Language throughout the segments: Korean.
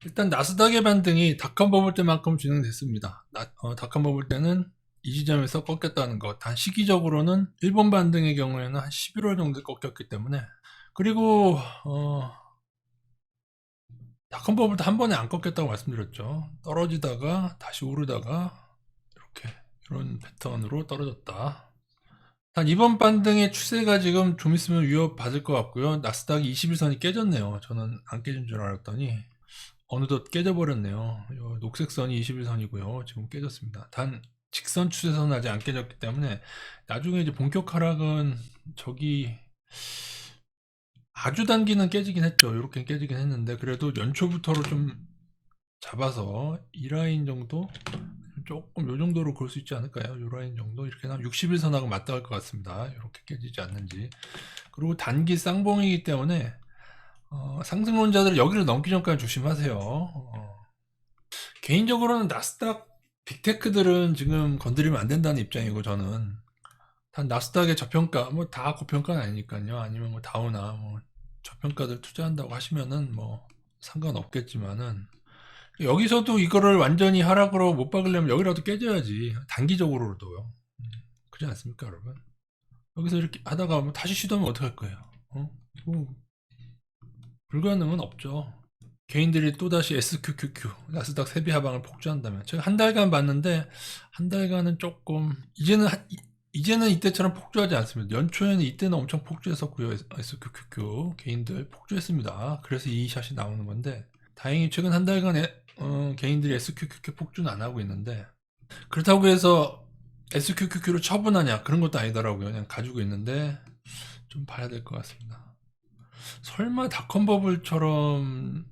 일단 나스닥의 반등이 닷컴 버블 때만큼 진행됐습니다. 닷컴 버블 때는 이 지점에서 꺾였다는 것. 단 시기적으로는 일본 반등의 경우에는 한 11월 정도에 꺾였기 때문에. 그리고 닷컴 버블도 한 번에 안 꺾였다고 말씀드렸죠. 떨어지다가 다시 오르다가 이렇게 이런 패턴으로 떨어졌다. 단 이번 반등의 추세가 지금 좀 있으면 위협받을 것 같고요. 나스닥이 21선이 깨졌네요. 저는 안 깨진 줄 알았더니 어느덧 깨져버렸네요. 요 녹색선이 21선이고요. 지금 깨졌습니다. 단 직선 추세선은 아직 안 깨졌기 때문에 나중에 이제 본격 하락은 저기 아주 단기는 깨지긴 했죠. 이렇게 깨지긴 했는데 그래도 연초부터로 좀 잡아서 이 라인 정도 조금 요 정도로 볼 수 있지 않을까요? 요 라인 정도 이렇게 하면 60일선하고 맞닿을 것 같습니다. 이렇게 깨지지 않는지. 그리고 단기 쌍봉이기 때문에 상승론자들 여기를 넘기 전까지 조심하세요. 개인적으로는 나스닥 빅테크들은 지금 건드리면 안 된다는 입장이고 저는 단 나스닥의 저평가 뭐 다 고평가는 아니니까요. 아니면 뭐 다우나 뭐 저평가들 투자한다고 하시면은 뭐 상관없겠지만은 여기서도 이거를 완전히 하락으로 못 박으려면 여기라도 깨져야지 단기적으로도요. 그렇지 않습니까, 여러분? 여기서 이렇게 하다가 뭐 다시 시도하면 어떡할 거예요? 뭐 불가능은 없죠. 개인들이 또다시 SQQQ 나스닥 세비 하방을 폭주한다면 제가 한 달간 봤는데 한 달간은 조금 이제는 이때처럼 폭주하지 않습니다. 연초에는 이때는 엄청 폭주했었고요. SQQQ 개인들 폭주했습니다. 그래서 이 샷이 나오는 건데 다행히 최근 한 달간 개인들이 SQQQ 폭주는 안 하고 있는데 그렇다고 해서 SQQQ를 처분하냐 그런 것도 아니더라고요. 그냥 가지고 있는데 좀 봐야 될 것 같습니다. 설마 닷컴 버블처럼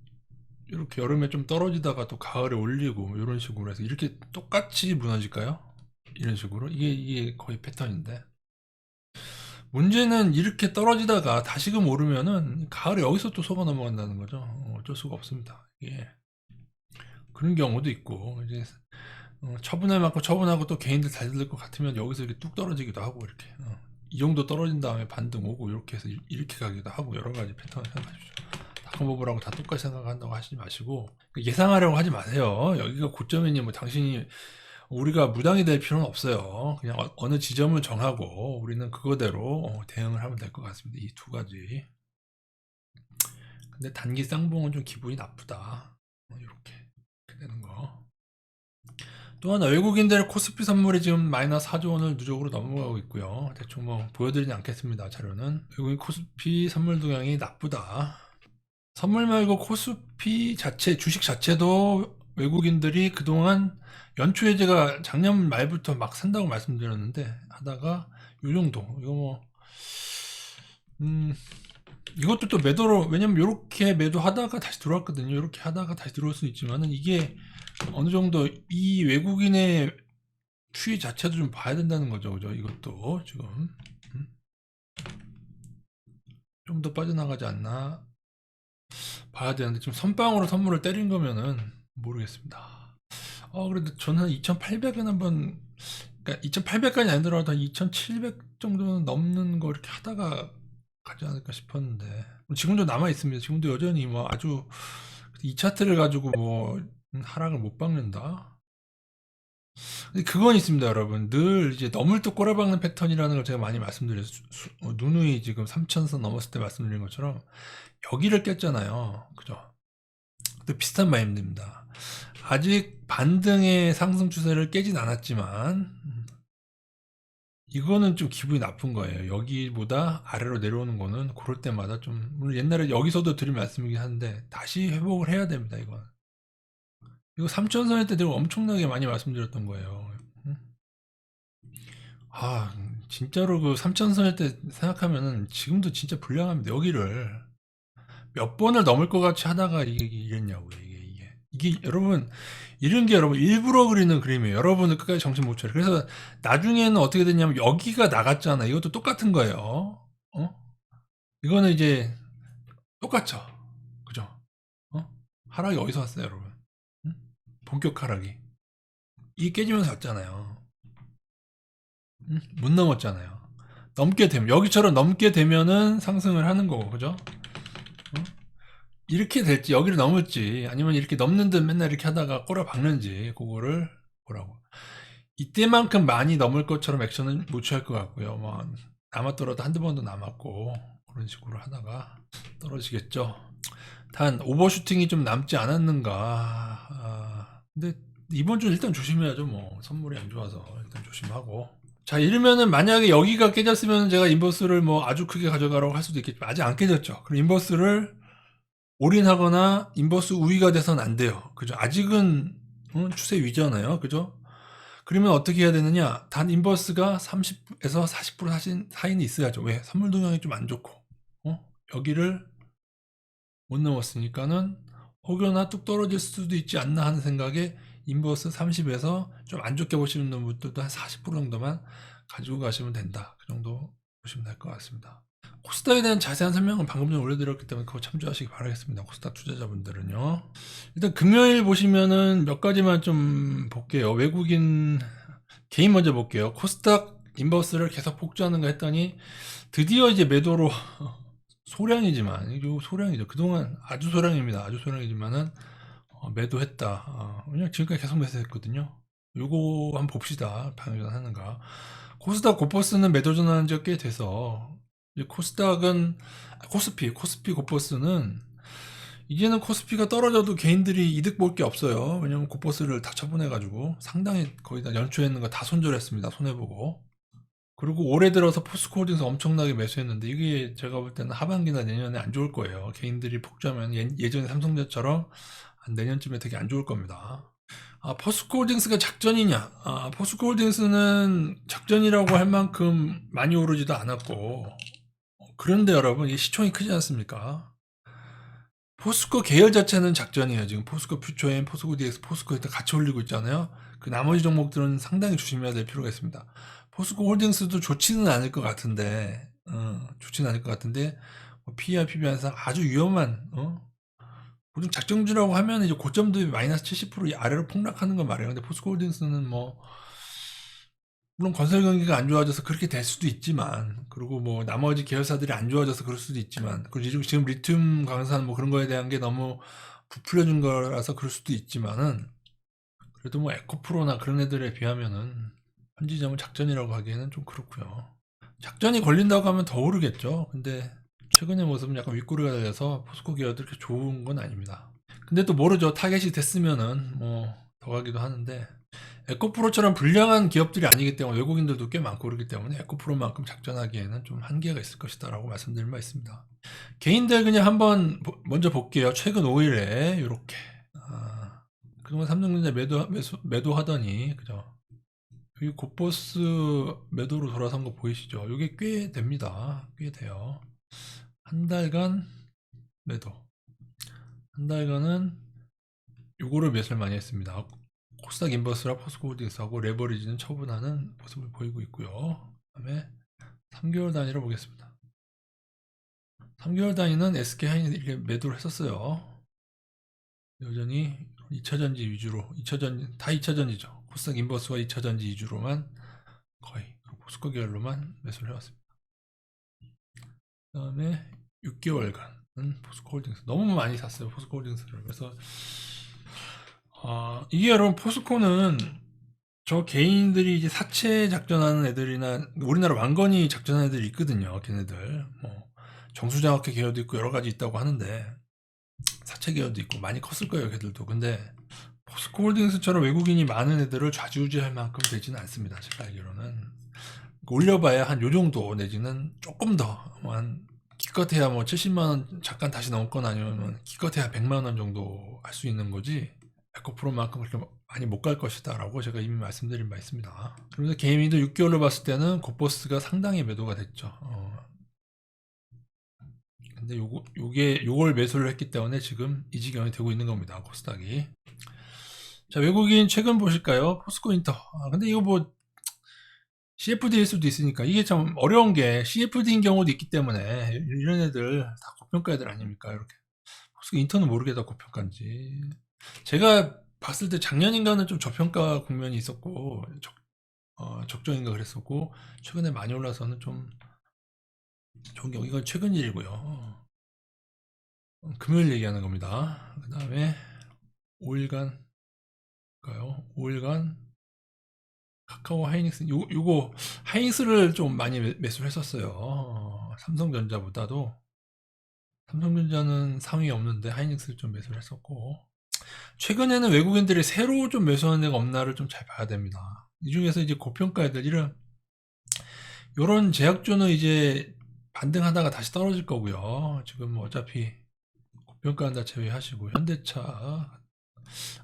이렇게 여름에 좀 떨어지다가 또 가을에 올리고 이런 식으로 해서 이렇게 똑같이 무너질까요? 이런 식으로 이게 거의 패턴인데 문제는 이렇게 떨어지다가 다시금 오르면은 가을에 여기서 또 속아 넘어간다는 거죠. 어쩔 수가 없습니다. 예. 그런 경우도 있고 이제 처분할 만큼 처분하고 또 개인들 잘 들릴 것 같으면 여기서 이렇게 뚝 떨어지기도 하고 이렇게 이 정도 떨어진 다음에 반등 오고 이렇게 해서 이렇게 가기도 하고 여러 가지 패턴을 생각하십시오. 닷컴버블하고 다 똑같이 생각한다고 하시지 마시고 예상하려고 하지 마세요. 여기가 고점이니 뭐 당신이 우리가 무당이 될 필요는 없어요. 그냥 어느 지점을 정하고 우리는 그거대로 대응을 하면 될 것 같습니다. 이 두 가지. 근데 단기 쌍봉은 좀 기분이 나쁘다. 이렇게 되는 거. 또 하나 외국인들 코스피 선물이 지금 마이너스 4조 원을 누적으로 넘어가고 있고요. 대충 뭐 보여드리지 않겠습니다. 자료는 외국인 코스피 선물 동향이 나쁘다. 선물 말고 코스피 자체 주식 자체도 외국인들이 그동안 연초에 제가 작년 말부터 막 산다고 말씀드렸는데 하다가 요 정도 이거 뭐 이것도 또 매도로 왜냐면 이렇게 매도하다가 다시 들어왔거든요. 이렇게 하다가 다시 들어올 수 있지만은 이게 어느 정도 이 외국인의 추이 자체도 좀 봐야 된다는 거죠. 그죠? 이것도 지금 좀 더 빠져나가지 않나 봐야 되는데 지금 선빵으로 선물을 때린 거면은 모르겠습니다. 그래도 저는 한 2,800은 한번 그러니까 2,800까지 안 들어가도 한 2,700 정도는 넘는 거 이렇게 하다가 가지 않을까 싶었는데 지금도 남아 있습니다. 지금도 여전히 뭐 아주 이 차트를 가지고 뭐 하락을 못 박는다. 근데 그건 있습니다, 여러분. 늘 이제 너물 또 꼬라박는 패턴이라는 걸 제가 많이 말씀드렸어요. 누누이 지금 3,000선 넘었을 때 말씀드린 것처럼 여기를 깼잖아요. 그죠? 또 비슷한 마인드입니다. 아직 반등의 상승 추세를 깨진 않았지만 이거는 좀 기분이 나쁜 거예요. 여기보다 아래로 내려오는 거는 그럴 때마다 좀 물론 옛날에 여기서도 드린 말씀이긴 한데 다시 회복을 해야 됩니다. 이거 3천선일 때 내가 엄청나게 많이 말씀드렸던 거예요. 응? 진짜로 그 3천선일 때 생각하면은 지금도 진짜 불량합니다. 여기를 몇 번을 넘을 것 같이 하다가 이게 이랬냐고요. 이게 여러분 이런 게 여러분 일부러 그리는 그림이에요. 여러분은 끝까지 정신 못 차려. 그래서 나중에는 어떻게 됐냐면 여기가 나갔잖아. 이것도 똑같은 거예요. 이거는 이제 똑같죠. 그죠? 하락이 어디서 왔어요, 여러분? 응? 본격 하락이. 이게 깨지면서 왔잖아요. 응? 못 넘었잖아요. 넘게 되면 여기처럼 넘게 되면은 상승을 하는 거고, 그죠? 어? 이렇게 될지 여기를 넘을지 아니면 이렇게 넘는 듯 맨날 이렇게 하다가 꼬라 박는지 그거를 보라고. 이때만큼 많이 넘을 것처럼 액션은 못 취할 것 같고요. 뭐 남았더라도 한두 번도 남았고 그런 식으로 하다가 떨어지겠죠. 단 오버슈팅이 좀 남지 않았는가. 근데 이번 주 일단 조심해야죠. 뭐 선물이 안 좋아서 일단 조심하고. 자, 이러면은 만약에 여기가 깨졌으면 제가 인버스를 뭐 아주 크게 가져가라고 할 수도 있겠지만 아직 안 깨졌죠. 그럼 인버스를 올인하거나 인버스 우위가 돼서는 안 돼요. 그죠? 아직은 추세 위잖아요. 그죠? 그러면 어떻게 해야 되느냐? 단 인버스가 30에서 40% 사이는 있어야죠. 왜? 선물 동향이 좀 안 좋고, 여기를 못 넘었으니까는 혹여나 뚝 떨어질 수도 있지 않나 하는 생각에 인버스 30에서 좀 안 좋게 보시는 분들도 한 40% 정도만 가지고 가시면 된다. 그 정도 보시면 될 것 같습니다. 코스닥에 대한 자세한 설명은 방금 전에 올려드렸기 때문에 그거 참조하시기 바라겠습니다. 코스닥 투자자분들은요. 일단 금요일 보시면은 몇 가지만 좀 볼게요. 외국인 개인 먼저 볼게요. 코스닥 인버스를 계속 폭주하는 거 했더니 드디어 이제 매도로 소량이지만 이게 소량이죠. 그동안 아주 소량입니다. 아주 소량이지만은 매도했다. 왜냐면 지금까지 계속 매수했거든요. 요거 한번 봅시다. 방향전 하는가. 코스닥 고퍼스는 매도 전환한 지가 꽤 돼서 이제 코스닥은 코스피 고퍼스는 이제는 코스피가 떨어져도 개인들이 이득 볼 게 없어요. 왜냐면 고퍼스를 다 처분해가지고 상당히 거의 다 연초에 있는 거 다 손절했습니다. 손해보고. 그리고 올해 들어서 포스코홀딩스 엄청나게 매수했는데 이게 제가 볼 때는 하반기나 내년에 안 좋을 거예요. 개인들이 폭주하면 예전에 삼성전자처럼 한 내년쯤에 되게 안 좋을 겁니다. 포스코홀딩스가 작전이냐? 포스코홀딩스는 작전이라고 할 만큼 많이 오르지도 않았고 그런데 여러분 이 시총이 크지 않습니까? 포스코 계열 자체는 작전이에요. 지금 포스코 퓨처엠, 포스코 DX, 포스코 일단 같이 올리고 있잖아요. 그 나머지 종목들은 상당히 조심해야 될 필요가 있습니다. 포스코 홀딩스도 좋지는 않을 것 같은데, 좋지는 않을 것 같은데, PER, PBR상 아주 위험한, 보통 작정주라고 하면 이제 고점 대비 마이너스 70% 아래로 폭락하는 건 말이에요. 근데 포스코 홀딩스는 뭐, 물론 건설 경기가 안 좋아져서 그렇게 될 수도 있지만, 그리고 뭐 나머지 계열사들이 안 좋아져서 그럴 수도 있지만, 그리고 지금 리튬 광산 뭐 그런 거에 대한 게 너무 부풀려진 거라서 그럴 수도 있지만은, 그래도 뭐 에코프로나 그런 애들에 비하면은 현지점을 작전이라고 하기에는 좀 그렇고요. 작전이 걸린다고 하면 더 오르겠죠. 근데 최근의 모습은 약간 윗꼬리가 달려서 포스코 기업들 그렇게 좋은 건 아닙니다. 근데 또 모르죠. 타겟이 됐으면은 뭐 더 가기도 하는데 에코프로처럼 불량한 기업들이 아니기 때문에 외국인들도 꽤 많고 그렇기 때문에 에코프로만큼 작전하기에는 좀 한계가 있을 것이다 라고 말씀드릴 바 있습니다. 개인들 그냥 한번 먼저 볼게요. 최근 5일에 이렇게 그동안 삼성전자 매도하더니 그죠? 이 곧버스 매도로 돌아선 거 보이시죠? 이게 꽤 됩니다. 꽤 돼요. 한 달간 매도. 한 달간은 요거를 매수를 많이 했습니다. 코스닥 인버스라 포스코홀딩스하고 레버리지는 처분하는 모습을 보이고 있고요. 그 다음에 3개월 단위로 보겠습니다. 3개월 단위는 SK하이닉스 이렇게 매도를 했었어요. 여전히 2차전지 위주로, 다 2차전지죠. 코스닥 인버스와 2차전지 위주로만 거의 포스코 계열로만 매수를 해왔습니다. 그 다음에 6개월간은 포스코홀딩스 너무 많이 샀어요. 포스코홀딩스를. 그래서 이게 여러분 포스코는 저 개인들이 이제 사채 작전하는 애들이나 우리나라 왕건이 작전하는 애들이 있거든요. 걔네들 뭐 정수장학회 계열도 있고 여러 가지 있다고 하는데 사채 계열도 있고 많이 컸을 거예요. 걔들도. 근데 포스코홀딩스처럼 외국인이 많은 애들을 좌지우지할 만큼 되지는 않습니다. 제가 알기로는 올려봐야 한 요 정도 내지는 조금 더한 기껏해야 뭐 70만원 잠깐 다시 넘거나 아니면 기껏해야 100만원 정도 할 수 있는 거지 에코프로만큼 그렇게 많이 못 갈 것이다 라고 제가 이미 말씀드린 바 있습니다. 그래서 개인도 6개월로 봤을 때는 곧버스가 상당히 매도가 됐죠. 근데 요걸 매수를 했기 때문에 지금 이 지경이 되고 있는 겁니다. 코스닥이. 자, 외국인 최근 보실까요? 포스코 인터. 근데 이거 뭐 CFD일 수도 있으니까 이게 참 어려운 게 CFD인 경우도 있기 때문에 이런 애들 다 고평가 애들 아닙니까? 이렇게 포스코 인터는 모르겠다 고평가인지. 제가 봤을 때 작년인가는 좀 저평가 국면이 있었고 적정인가 그랬었고 최근에 많이 올라서는 좀 좋은 경우 이건 최근 일이고요. 금요일 얘기하는 겁니다. 그 다음에 5일간 가요. 5일간 카카오 하이닉스 요거 하이닉스를 좀 많이 매수를 했었어요. 삼성전자보다도 삼성전자는 상위 없는데 하이닉스를 좀 매수를 했었고, 최근에는 외국인들이 새로 좀 매수하는 데가 없나를 좀 잘 봐야 됩니다. 이 중에서 이제 고평가 애들 이런 제약주는 이제 반등하다가 다시 떨어질 거고요. 지금 뭐 어차피 고평가 한다 제외하시고 현대차,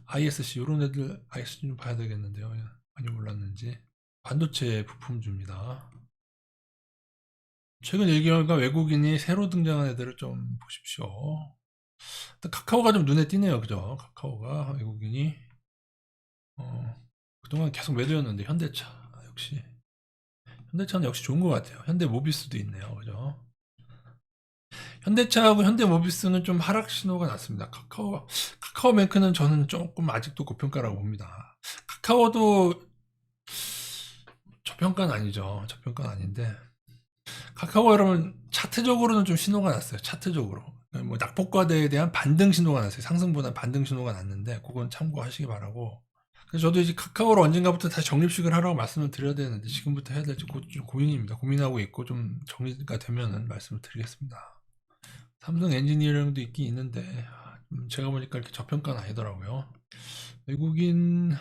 ISC 이런 애들 ISC 좀 봐야 되겠는데요. 많이 올랐는지. 반도체 부품주입니다. 최근 1개월간 외국인이 새로 등장한 애들을 좀 보십시오. 카카오가 좀 눈에 띄네요. 그죠? 카카오가 외국인이 그동안 계속 매도였는데 현대차 역시 현대차는 역시 좋은 것 같아요. 현대모비스도 있네요. 그죠? 현대차하고 현대모비스는 좀 하락 신호가 났습니다. 카카오뱅크는 저는 조금 아직도 고평가라고 봅니다. 카카오도 저평가는 아니죠. 저평가는 아닌데 카카오 여러분 차트적으로는 좀 신호가 났어요. 차트적으로 뭐 낙폭과대에 대한 반등 신호가 났어요. 상승보다 반등 신호가 났는데 그건 참고하시기 바라고. 그래서 저도 이제 카카오를 언젠가부터 다시 적립식을 하라고 말씀을 드려야 되는데 지금부터 해야 될지 좀 고민입니다. 고민하고 있고 좀 정리가 되면은 말씀을 드리겠습니다. 삼성 엔지니어링도 있긴 있는데 제가 보니까 이렇게 저평가는 아니더라고요. 외국인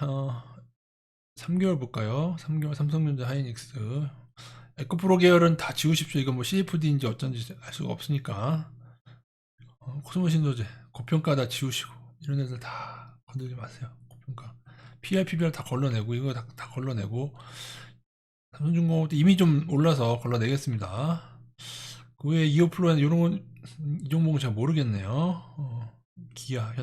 3개월 볼까요? 3개월 삼성전자 하이닉스 에코프로 계열은 다 지우십시오. 이건 뭐 CFD인지 어쩐지 알 수가 없으니까. 코스모 신소재 고평가 다 지우시고 이런 애들 다 건들지 마세요. 고평가 PI, PBR 다 걸러내고 이거 다 걸러내고 삼성중공업도 이미 좀 올라서 걸러내겠습니다. 그 외에 이오플로엔 이런 건 이 종목은 잘 모르겠네요. 기아,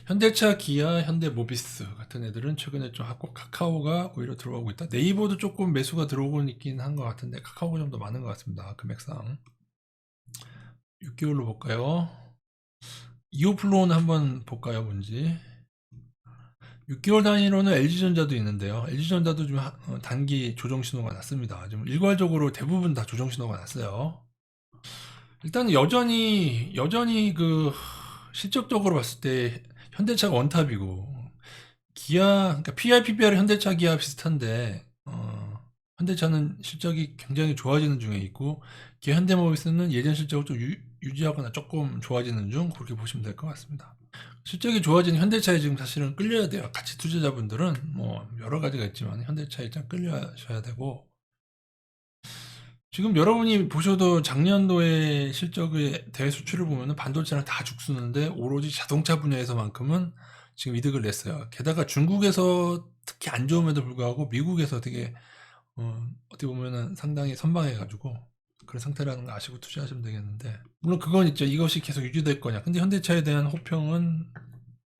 현대차, 기아, 현대모비스 같은 애들은 최근에 좀 하고 카카오가 오히려 들어오고 있다. 네이버도 조금 매수가 들어오고 있긴 한 것 같은데 카카오가 좀 더 많은 것 같습니다. 금액상 6개월로 볼까요? 이오플로는 한번 볼까요? 뭔지 6개월 단위로는 LG전자도 있는데요. LG전자도 좀 단기 조정 신호가 났습니다. 좀 일괄적으로 대부분 다 조정 신호가 났어요. 일단 여전히 그 실적적으로 봤을 때 현대차가 원탑이고 기아 그러니까 PI, PBR 현대차 기아 비슷한데 현대차는 실적이 굉장히 좋아지는 중에 있고 기아 현대모비스는 예전 실적을 좀 유지하거나 조금 좋아지는 중 그렇게 보시면 될 것 같습니다. 실적이 좋아지는 현대차에 지금 사실은 끌려야 돼요. 같이 투자자분들은 뭐 여러 가지가 있지만 현대차에 일단 끌려셔야 되고 지금 여러분이 보셔도 작년도의 실적의 대외 수출을 보면 반도체는 다 죽쓰는데 오로지 자동차 분야에서만큼은 지금 이득을 냈어요. 게다가 중국에서 특히 안 좋음에도 불구하고 미국에서 되게 어떻게 보면은 상당히 선방해가지고 그런 상태라는 거 아시고 투자하시면 되겠는데 물론 그건 있죠. 이것이 계속 유지될 거냐. 근데 현대차에 대한 호평은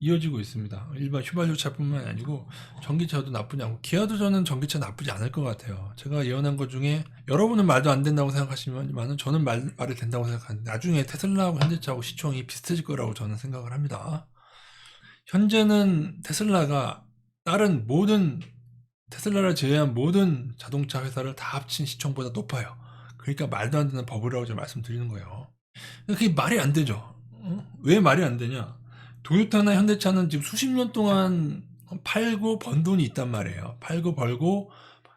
이어지고 있습니다. 일반 휘발유차뿐만 아니고 전기차도 나쁘지 않고 기아도 저는 전기차 나쁘지 않을 것 같아요. 제가 예언한 것 중에 여러분은 말도 안 된다고 생각하시지만 저는 말이 된다고 생각하는데 나중에 테슬라하고 현대차하고 시총이 비슷해질 거라고 저는 생각을 합니다. 현재는 테슬라가 다른 모든 테슬라를 제외한 모든 자동차 회사를 다 합친 시총보다 높아요. 그러니까 말도 안 되는 버블이라고 제가 말씀드리는 거예요. 그게 말이 안 되죠. 왜 말이 안 되냐? 도요타나 현대차는 지금 수십 년 동안 팔고 번 돈이 있단 말이에요. 팔고 벌고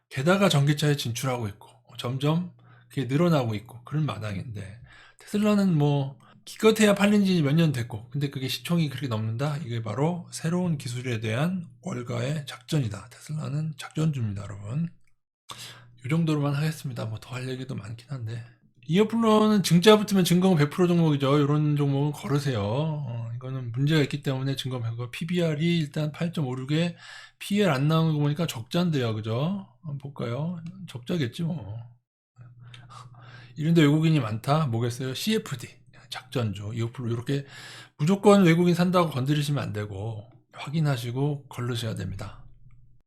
게다가 전기차에 진출하고 있고 점점 그게 늘어나고 있고 그런 마당인데 테슬라는 뭐 기껏해야 팔린 지 몇 년 됐고 근데 그게 시총이 그렇게 넘는다? 이게 바로 새로운 기술에 대한 월가의 작전이다. 테슬라는 작전주입니다, 여러분. 이 정도로만 하겠습니다. 뭐 더 할 얘기도 많긴 한데 이어플로는 증자 붙으면 증거금 100% 종목이죠. 이런 종목은 걸으세요. 이거는 문제가 있기 때문에 증거금 100%. PBR이 일단 8.56에 PL 안 나오는 거 보니까 적자인데요. 그죠? 한번 볼까요? 적자겠지 뭐. 이런데 외국인이 많다? 뭐겠어요? CFD. 작전주. 이어플로 이렇게 무조건 외국인 산다고 건드리시면 안 되고 확인하시고 걸르셔야 됩니다.